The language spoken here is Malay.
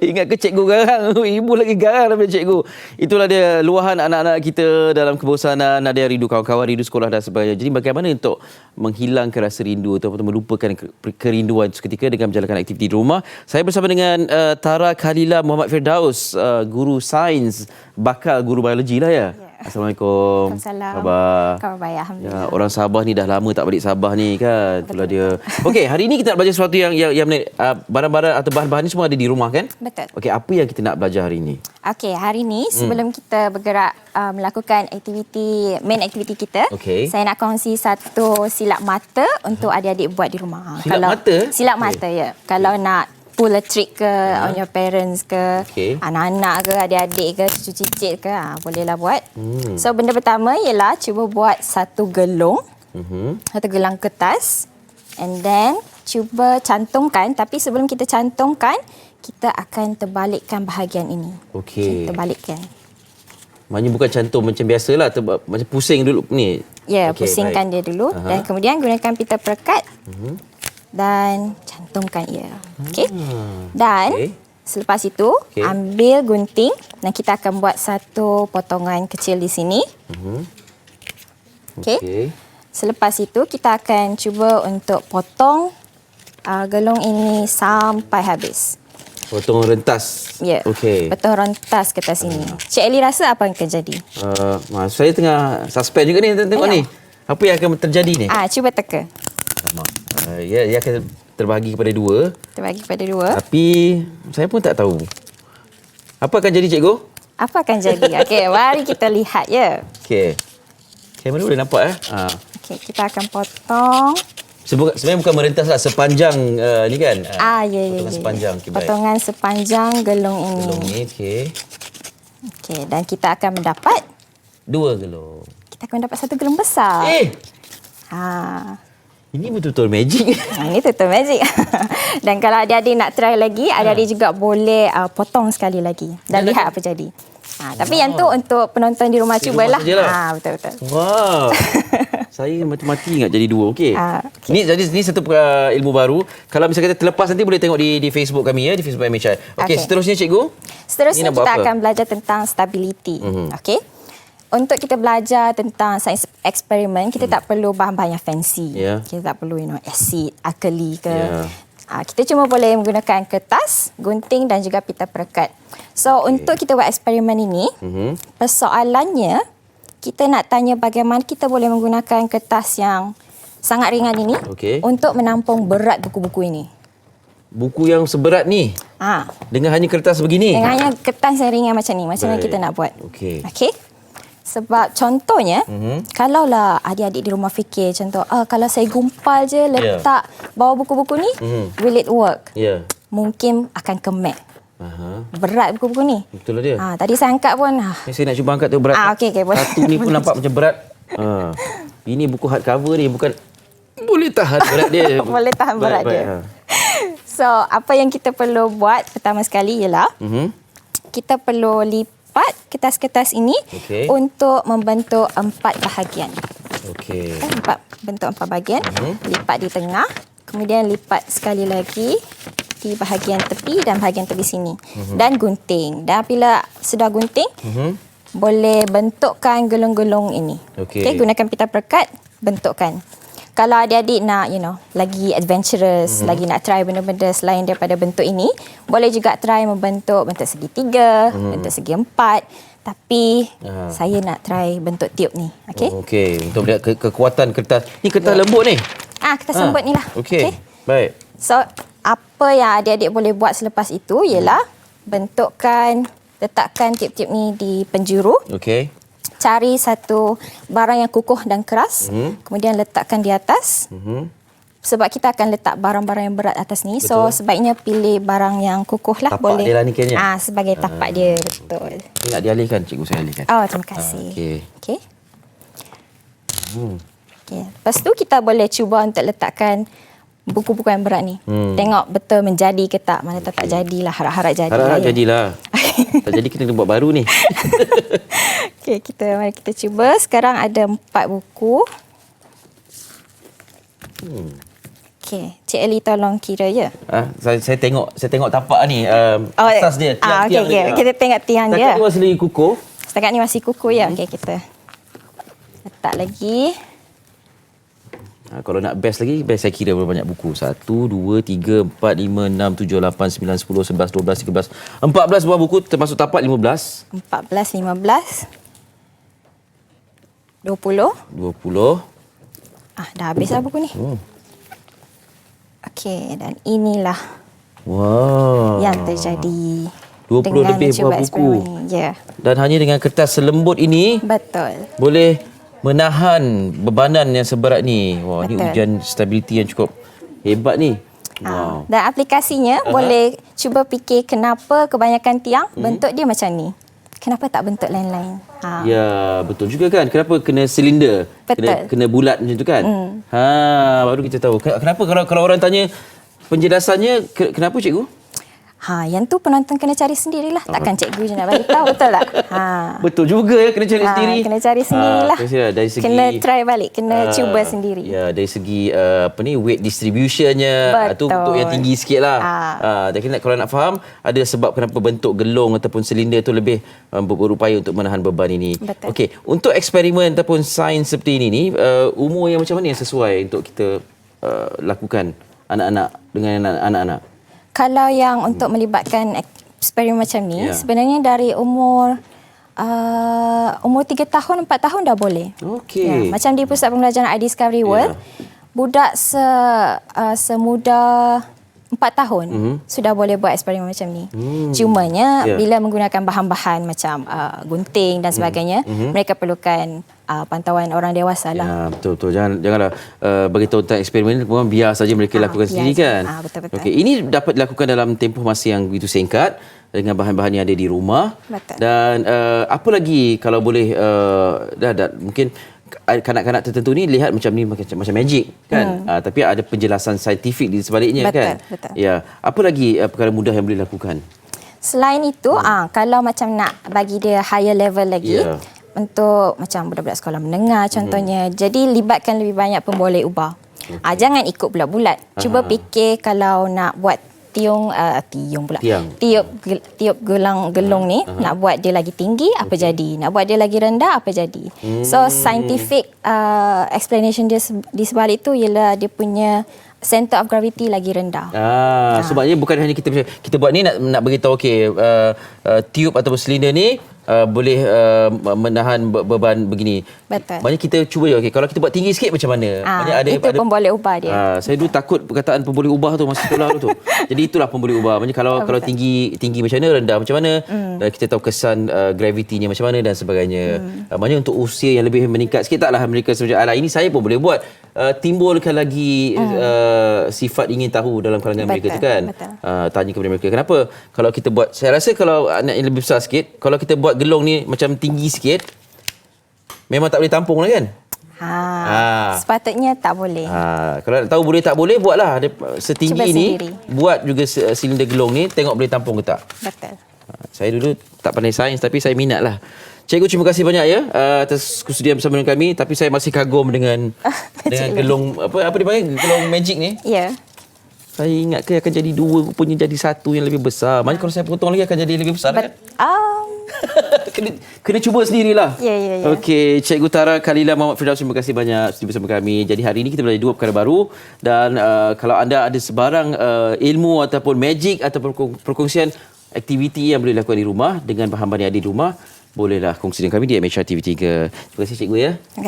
Ingat ke cikgu garang? Ibu lagi garang daripada cikgu. Itulah dia luahan anak-anak kita dalam kebosanan, ada yang rindu kawan-kawan, rindu sekolah dan sebagainya. Jadi bagaimana untuk menghilangkan rasa rindu ataupun melupakan kerinduan seketika dengan menjalankan aktiviti di rumah? Saya bersama dengan Tara Khalila Muhammad Firdaus, guru sains, bakal guru biologi lah ya. Assalamualaikum. Waalaikumsalam. Khabar? Khabar baik, alhamdulillah. Ya, orang Sabah ni dah lama tak balik Sabah ni kan. Itulah dia. Okey, hari ini kita nak belajar sesuatu yang menarik. Barang-barang atau bahan-bahan ni semua ada di rumah kan? Betul. Okey, apa yang kita nak belajar hari ini? Okey, hari ini sebelum kita bergerak melakukan main aktiviti kita, saya nak kongsi satu silap mata untuk adik-adik buat di rumah. Silap mata? Silap mata, ya. Kalau nak pull a trick ke on your parents ke, anak-anak ke, adik-adik ke, cucu cicit ke, bolehlah buat. So, benda pertama ialah cuba buat satu gelung, satu gelang kertas, and then cuba cantumkan, tapi sebelum kita cantumkan, kita akan terbalikkan bahagian ini. Okey. Terbalikkan. Maknanya bukan cantum macam biasalah, macam pusing dulu ni. Ya, pusingkan dia dulu dan kemudian gunakan pita perekat. Dan cantumkan ia. Okey. Dan selepas itu ambil gunting dan kita akan buat satu potongan kecil di sini. Okey. Selepas itu kita akan cuba untuk potong gelung ini sampai habis. Potong rentas. Ya. Okey. Potong rentas ke atas sini. Cik Ali rasa apa yang akan jadi? Saya tengah suspend juga ni tengok ni. Apa yang akan terjadi ni? Cuba teka. Ia akan terbahagi kepada dua. Terbahagi kepada dua. Tapi saya pun tak tahu. Apa akan jadi, cikgu? Apa akan jadi? Okey, mari kita lihat ya. Okey. Kamera boleh nampak Okey, kita akan potong. Sebenarnya bukan merentaslah sepanjang ni kan? Ya. Potongan sepanjang. Okay, potongan sepanjang gelung ini. Gelung ni, okey. Okey, dan kita akan mendapat dua gelung. Kita akan mendapat satu gelung besar. Ini betul-betul magic. Ini betul magic. Dan kalau adik-adik nak try lagi, adik-adik juga boleh potong sekali lagi dan lihat apa jadi. Tapi yang tu untuk penonton di rumah cubalah. Betul-betul. Wow. Saya mati-mati ingat jadi dua. Okey. Ini satu ilmu baru. Kalau misalnya kita terlepas nanti boleh tengok di Facebook kami ya, di Facebook MHI. Okey, seterusnya cikgu? Seterusnya kita akan belajar tentang stability. Okey. Untuk kita belajar tentang sains eksperimen, kita tak perlu bahan-bahan yang fancy. Kita tak perlu asid, akeli ke. Kita cuma boleh menggunakan kertas, gunting dan juga pita perekat. So, untuk kita buat eksperimen ini, persoalannya, kita nak tanya bagaimana kita boleh menggunakan kertas yang sangat ringan ini untuk menampung berat buku-buku ini. Buku yang seberat ni? Dengan hanya kertas begini? Dengan hanya kertas yang ringan macam ni. Macam mana kita nak buat? Okey. Sebab contohnya, kalaulah adik-adik di rumah fikir, contoh, kalau saya gumpal je letak bawah buku-buku ni, will it work? Mungkin akan kemek. Berat buku-buku ni. Betul lah dia. Tadi saya angkat pun. Saya nak cuba angkat tu berat. Okey, boleh. Satu ni pun nampak macam berat. Ini buku hardcover ni, bukan boleh tahan berat dia. Boleh tahan berat dia. So, apa yang kita perlu buat pertama sekali ialah, kita perlu lipat kertas-kertas ini untuk membentuk 4 bahagian. Bentuk 4 bahagian. Lipat di tengah, kemudian lipat sekali lagi di bahagian tepi dan bahagian tepi sini. Dan gunting. Dan apabila sudah gunting, boleh bentukkan gelung-gelung ini. Gunakan pita perekat, bentukkan. Kalau adik-adik nak, lagi adventurous, lagi nak try benda-benda selain daripada bentuk ini, boleh juga try membentuk bentuk segitiga, bentuk segi empat. Tapi saya nak try bentuk tiup ni. Okey, untuk melihat kekuatan kertas. Ni kertas lembut ni? Kertas lembut ni lah. Okey, baik. So, apa yang adik-adik boleh buat selepas itu ialah letakkan tiup-tiup ni di penjuru. Cari satu barang yang kukuh dan keras, kemudian letakkan di atas. Sebab kita akan letak barang-barang yang berat atas ni. So, sebaiknya pilih barang yang kukuh lah. Tapak dia lah ni kayaknya. Sebagai tapak dia, betul. Ini nak dialihkan, cikgu, saya alihkan. Terima kasih. Okey. Lepas tu, kita boleh cuba untuk letakkan buku-buku yang berat ni. Tengok betul menjadi ke tak. Mana tak jadilah. Harap-harap jadilah. Harap-harap jadilah. Tak jadi kita buat baru ni. Okey, mari kita cuba. Sekarang ada 4 buku. Okey, Cik Ali tolong kira je. Saya tengok tapak ni atas dia. Okey. Kita tengok tiang dia. Setakat ni masih lagi kukuh. Setakat ni masih kukuh ya. Okey, kita letak lagi. Kalau nak best lagi, best saya kira berapa banyak buku. 1, 2, 3, 4, 5, 6, 7, 8, 9, 10, 11, 12, 13, 14 buah buku termasuk tapak 15. 14, 15. 20. Dah habis lah buku ni. Okey, dan inilah yang terjadi 20 dengan lebih buah buku. eksperimen ni. Ya. Dan hanya dengan kertas selembut ini Betul. boleh menahan bebanan yang seberat ni. Wah, ni Betul. ujian stability yang cukup hebat ni. Wow. Dan aplikasinya boleh cuba fikir kenapa kebanyakan tiang bentuk dia macam ni. Kenapa tak bentuk lain-lain? Ya, betul juga kan. Kenapa kena silinder? Betul. Kena bulat macam tu kan? Baru kita tahu. Kenapa kalau orang tanya penjelasannya, kenapa cikgu? Yang tu penonton kena cari sendirilah. Takkan cikgu je nak bagi tahu, betul tak? Betul juga ya, kena cari sendiri. Kena cari sendirilah. Dari segi, kena try balik, kena cuba sendiri. Ya, dari segi weight distributionnya tu untuk yang tinggi sikit lah. Jadi kalau nak faham ada sebab kenapa bentuk gelong ataupun silinder tu lebih berupaya untuk menahan beban ini. Okey, untuk eksperimen ataupun sains seperti ini ni, umur yang macam mana yang sesuai untuk kita lakukan anak-anak dengan anak-anak? Kalau yang untuk melibatkan eksperimen macam ni, sebenarnya dari umur 3 tahun, 4 tahun dah boleh. Okey. Macam di Pusat Pembelajaran iDiscovery World, budak semuda 4 tahun sudah boleh buat eksperimen macam ni. Cumanya bila menggunakan bahan-bahan macam gunting dan sebagainya, mereka perlukan pantauan orang dewasa lah. Ya, betul. Janganlah beritahu tentang eksperimen, biar saja mereka lakukan sendiri kan. Betul. Okey, ini dapat dilakukan dalam tempoh masa yang begitu singkat dengan bahan-bahan yang ada di rumah. Betul. Dan apa lagi kalau boleh mungkin kanak-kanak tertentu ni lihat macam ni macam magic kan, tapi ada penjelasan saintifik di sebaliknya. Betul. Ya, apa lagi perkara mudah yang boleh dilakukan? Selain itu, kalau macam nak bagi dia higher level lagi, untuk macam budak-budak sekolah menengah contohnya, jadi libatkan lebih banyak pemboleh ubah. Jangan ikut bulat-bulat. Cuba fikir kalau nak buat tiup gelong ni, nak buat dia lagi tinggi apa jadi, nak buat dia lagi rendah apa jadi. So scientific explanation dia di sebalik tu ialah dia punya center of gravity lagi rendah. Sebabnya bukan hanya kita buat ni nak beritahu tiup ataupun silinder ni boleh menahan beban begini. Betul. Maknanya kita cuba kalau kita buat tinggi sikit macam mana? Itu pemboleh ubah dia. Saya dulu takut perkataan pemboleh ubah tu masa sekolah tu. Jadi itulah pemboleh ubah. Maknanya kalau tinggi macam mana, rendah macam mana, dan kita tahu kesan gravitinya macam mana dan sebagainya. Maknanya untuk usia yang lebih meningkat sikit, taklah mereka sebenarnya ini saya pun boleh buat. Timbulkan lagi sifat ingin tahu dalam kalangan mereka tu kan. Tanya kepada mereka, kenapa kalau kita buat, saya rasa kalau anak yang lebih besar sikit, kalau kita buat gelong ni macam tinggi sikit, memang tak boleh tampung lah kan. Sepatutnya tak boleh. Kalau nak tahu boleh tak boleh, buatlah setinggi cuba ni sendiri. Buat juga silinder gelong ni, tengok boleh tampung ke tak. Betul. Saya dulu tak pandai sains, tapi saya minat lah. Cikgu, terima kasih banyak ya atas kesudian bersama dengan kami. Tapi saya masih kagum dengan gelong apa dipanggil, gelong magic ni. Ya. Saya ingat akan jadi 2, rupanya jadi 1 yang lebih besar. Maknanya kalau saya potong lagi akan jadi lebih besar kan? Kena cuba sendirilah. Ya. Okey, Cikgu Tara Khalila Muhammad Firdaus, terima kasih banyak sudi bersama kami. Jadi hari ini kita belajar 2 perkara baru, dan kalau anda ada sebarang ilmu ataupun magic ataupun perkongsian aktiviti yang boleh dilakukan di rumah dengan bahan-bahan yang ada di rumah, bolehlah kongsi dengan kami di MHR TV3. Terima kasih Cikgu ya.